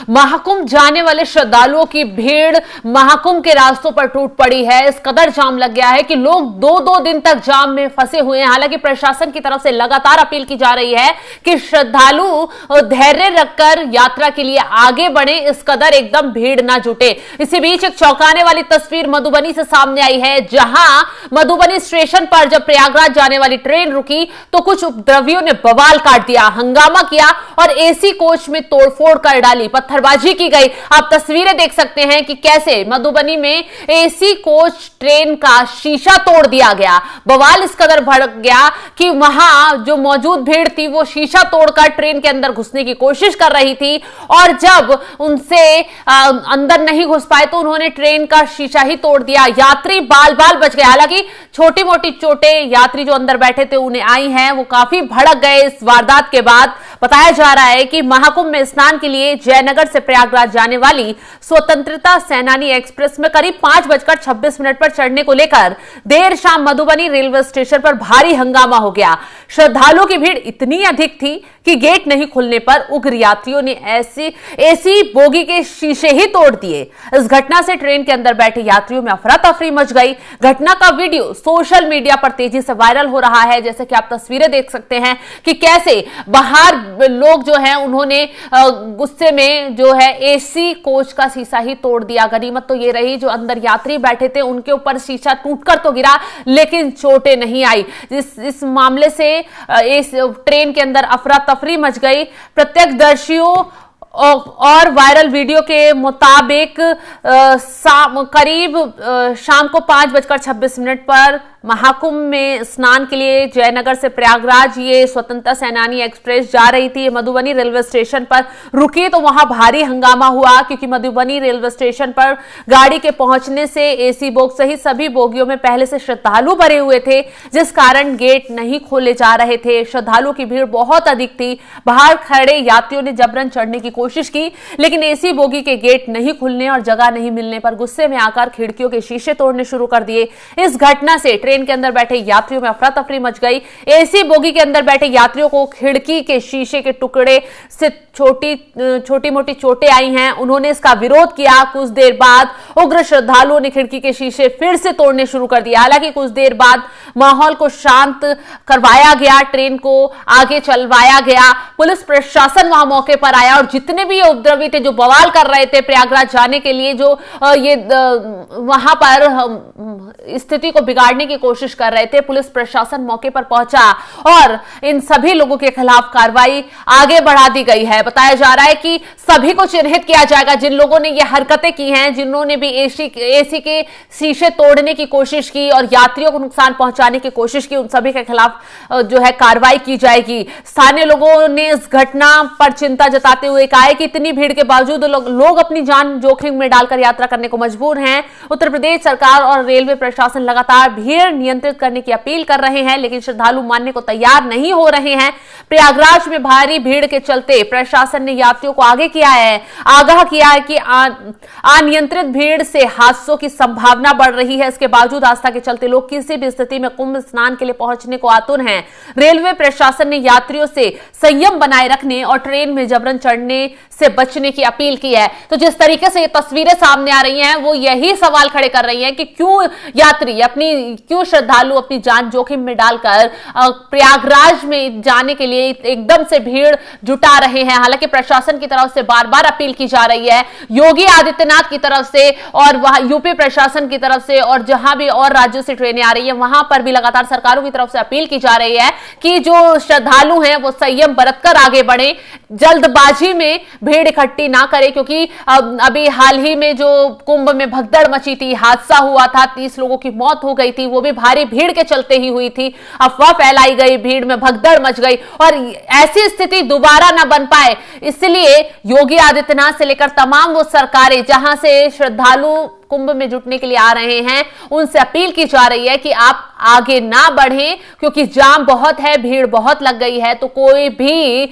महाकुंभ जाने वाले श्रद्धालुओं की भीड़ महाकुंभ के रास्तों पर टूट पड़ी है। इस कदर जाम लग गया है कि लोग दो दो दिन तक जाम में फंसे हुए हैं। हालांकि प्रशासन की तरफ से लगातार अपील की जा रही है कि श्रद्धालु धैर्य रखकर यात्रा के लिए आगे बढ़े, इस कदर एकदम भीड़ ना जुटे। इसी बीच एक चौंकाने वाली तस्वीर मधुबनी से सामने आई है, जहां मधुबनी स्टेशन पर जब प्रयागराज जाने वाली ट्रेन रुकी तो कुछ उपद्रवियों ने बवाल काट दिया, हंगामा किया और एसी कोच में तोड़फोड़ कर डाली, पत्थरबाजी की गई। आप तस्वीरें देख सकते हैं कि कैसे मधुबनी में एसी कोच ट्रेन का शीशा तोड़ दिया गया। बवाल इस कदर भड़क गया कि वहां जो मौजूद भीड़ थी वो शीशा तोड़कर ट्रेन के अंदर घुसने की कोशिश कर रही थी और जब उनसे अंदर नहीं घुस पाए तो उन्होंने ट्रेन का शीशा ही तोड़ दिया। यात्री बाल बाल बच गए। हालांकि छोटी मोटी चोटें यात्री जो अंदर बैठे थे उन्हें आई हैं, वो काफी भड़क गए इस वारदात के बाद। बताया जा रहा है कि महाकुंभ में स्नान के लिए जयनगर से प्रयागराज जाने वाली स्वतंत्रता सेनानी एक्सप्रेस में करीब 5:26 पर चढ़ने को लेकर देर शाम मधुबनी रेलवे स्टेशन पर भारी हंगामा हो गया। श्रद्धालुओं की भीड़ इतनी अधिक थी कि गेट नहीं खुलने पर उग्र यात्रियों ने एसी बोगी के शीशे ही तोड़ दिए। इस घटना से ट्रेन के अंदर बैठे यात्रियों में अफरा तफरी मच गई। घटना का वीडियो सोशल मीडिया पर तेजी से वायरल हो रहा है। जैसे कि आप तस्वीरें देख सकते हैं कि कैसे बाहर लोग जो हैं उन्होंने गुस्से में जो है एसी कोच का शीशा ही तोड़ दिया। गनीमत तो ये रही जो अंदर यात्री बैठे थे उनके ऊपर शीशा टूटकर तो गिरा, लेकिन चोटें नहीं आई। इस मामले से इस ट्रेन के अंदर अफरा तफरी मच गई। प्रत्यक्षदर्शियों और वायरल वीडियो के मुताबिक करीब शाम को 5:26 पर महाकुंभ में स्नान के लिए जयनगर से प्रयागराज ये स्वतंत्रता सेनानी एक्सप्रेस जा रही थी। मधुबनी रेलवे स्टेशन पर रुकी तो वहां भारी हंगामा हुआ, क्योंकि मधुबनी रेलवे स्टेशन पर गाड़ी के पहुंचने से एसी बोगी सहित सभी बोगियों में पहले से श्रद्धालु भरे हुए थे, जिस कारण गेट नहीं खोले जा रहे थे। श्रद्धालुओं की भीड़ बहुत अधिक थी। बाहर खड़े यात्रियों ने जबरन चढ़ने की कोशिश की, लेकिन एसी बोगी के गेट नहीं खुलने और जगह नहीं मिलने पर गुस्से में आकर खिड़कियों के शीशे तोड़ने शुरू कर दिए। इस घटना से ट्रेन के अंदर बैठे यात्रियों में अफरा तफरी मच गई। एसी बोगी के अंदर बैठे यात्रियों को खिड़की के शीशे के टुकड़े से छोटी मोटी चोटें आई हैं। उन्होंने इसका विरोध किया। कुछ देर बाद उग्र श्रद्धालुओं ने खिड़की के शीशे फिर से तोड़ने शुरू कर दिया। हालांकि कुछ देर बाद माहौल को शांत करवाया गया, ट्रेन को आगे चलवाया गया। पुलिस प्रशासन वहां मौके पर आया और जितने भी उपद्रवी थे जो बवाल कर रहे थे प्रयागराज जाने के लिए, जो ये वहां पर स्थिति को बिगाड़ने की कोशिश कर रहे थे, पुलिस प्रशासन मौके पर पहुंचा और इन सभी लोगों के खिलाफ कार्रवाई आगे बढ़ा दी गई है। बताया जा रहा है कि सभी को चिन्हित किया जाएगा जिन लोगों ने ये हरकतें की हैं, जिन्होंने भी एसी के शीशे तोड़ने की कोशिश की और यात्रियों को नुकसान पहुंचाने की कोशिश की, उन सभी के खिलाफ जो है कार्रवाई की जाएगी। स्थानीय लोगों ने इस घटना पर चिंता जताते हुए कहा है कि इतनी भीड़ के बावजूद लोग अपनी जान जोखिम में डालकर यात्रा करने को मजबूर हैं। उत्तर प्रदेश सरकार और रेलवे प्रशासन लगातार भीड़ नियंत्रित करने की अपील कर रहे हैं, लेकिन श्रद्धालु मानने को तैयार नहीं हो रहे हैं। प्रयागराज में भारी भीड़ के चलते प्रशासन ने यात्रियों को आगाह किया है कि अनियंत्रित भीड़ से हादसों की संभावना बढ़ रही है। इसके बावजूद आस्था के चलते लोग किसी भी स्थिति में कुंभ स्नान के लिए पहुंचने को आतुर हैं। रेलवे प्रशासन ने यात्रियों से संयम बनाए रखने और ट्रेन में जबरन चढ़ने से बचने की अपील की है। तो जिस तरीके से ये तस्वीरें सामने आ रही हैं वो यही सवाल खड़े कर रही हैं कि क्यों श्रद्धालु अपनी जान जोखिम में डालकर प्रयागराज में जाने के लिए एकदम से भीड़ जुटा रहे हैं। हालांकि प्रशासन की तरफ से बार बार अपील की जा रही है, योगी आदित्यनाथ की तरफ से और वहां यूपी प्रशासन की तरफ से, और जहां भी और राज्यों से ट्रेनें आ रही है वहां पर भी लगातार सरकारों की तरफ से अपील की जा रही है कि जो श्रद्धालु हैं वो संयम बरतकर आगे बढ़े, जल्दबाजी में भीड़ इकट्ठी ना करें, क्योंकि अभी हाल ही में जो कुंभ में भगदड़ मची थी, हादसा हुआ था, 30 लोगों की मौत हो गई थी, वो भी भारी भीड़ के चलते ही हुई थी। अफवाह फैलाई गई, भीड़ में भगदड़ मच गई और ऐसी स्थिति दोबारा ना बन पाए, इसलिए योगी आदित्यनाथ से लेकर तमाम वो सरकारें जहां से श्रद्धालु कुंभ में जुटने के लिए आ रहे हैं उनसे अपील की जा रही है कि आप आगे ना बढ़ें, क्योंकि जाम बहुत है, भीड़ बहुत लग गई है। तो कोई भी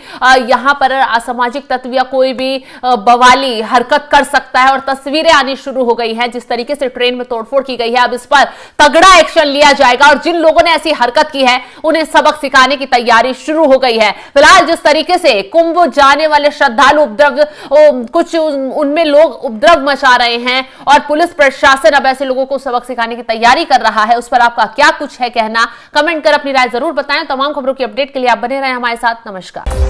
यहां पर असामाजिक तत्व या कोई भी बवाली हरकत कर सकता है और तस्वीरें आनी शुरू हो गई हैं। जिस तरीके से ट्रेन में तोड़फोड़ की गई है, अब इस पर तगड़ा एक्शन लिया जाएगा और जिन लोगों ने ऐसी हरकत की है उन्हें सबक सिखाने की तैयारी शुरू हो गई है। फिलहाल जिस तरीके से कुंभ जाने वाले श्रद्धालु उपद्रव, कुछ उनमें लोग उपद्रव मचा रहे हैं और पुलिस प्रशासन अब ऐसे लोगों को सबक सिखाने की तैयारी कर रहा है, उस पर आपका क्या कुछ है कहना? कमेंट कर अपनी राय जरूर बताएं। तमाम खबरों की अपडेट के लिए आप बने रहें हमारे साथ। नमस्कार।